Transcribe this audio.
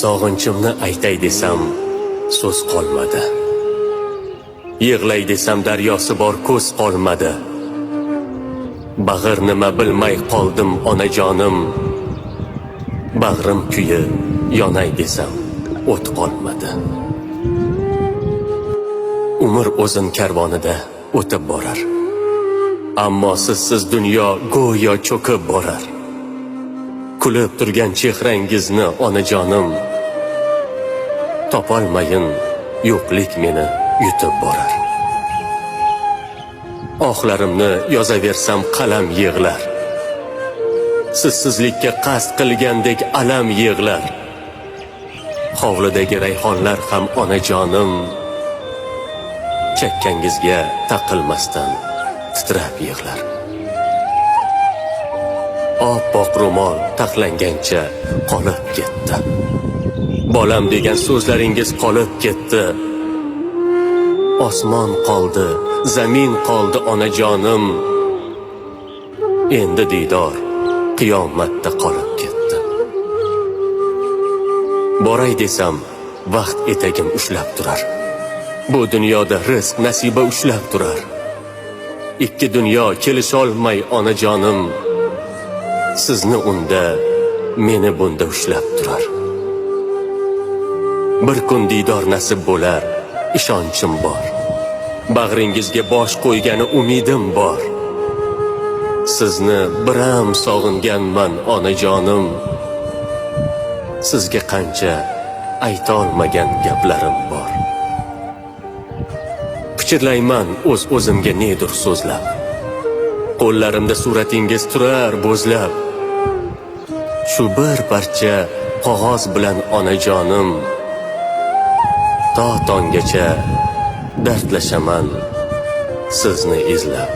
Sog'inchimni aytay desam so'z qolmadi. Yig'lay desam daryosi bor ko'z qolmadi. Bag'ir nima bilmay qoldim onajonim. Bag'rim kuyi yonay desam o't qolmadi. Umr o'zin karvonida o'tib borar. Ammo sizsiz dunyo go'yo cho'kib borar. Kulib turgan chehrangizni onajonim, topolmayin yo'qlik meni yutib borar. Oxlarimni yozaversam qalam yig'lar. Sizsizlikka qasd qilgandek alam yig'lar. Hovlidagi rayhonlar ham onajonim, chakkangizga taqilmasdan titrab yig'lar. Oppoq ro'mol taxlangancha qolib ketdi. Bolam degan so'zlaringiz qolib ketdi. Osmon qoldi, zamin qoldi onajonim. Endi diydor qiyomatda qolib ketdi. Boray desam vaqt etagim ushlab turar. Bu dunyoda rizq nasiba ushlab turar. Ikki dunyo kelisholmay onajonim, sizni unda, meni bunda ushlab turar. Bir kun diydor nasib bo'lar, ishonchim bor. Bag'ringizga bosh qo'ygani umidim bor. Sizni biram sog'inganman onajonim. Sizga qancha aytolmagan gaplarim bor. Pichirlayman o'z-o'zimga nedir so'zlab. Qo'llarimda suratingiz turar bo'zlab. Shu bir parcha qog'oz bilan onajonim, to tonggacha dardlashaman sizni izlab.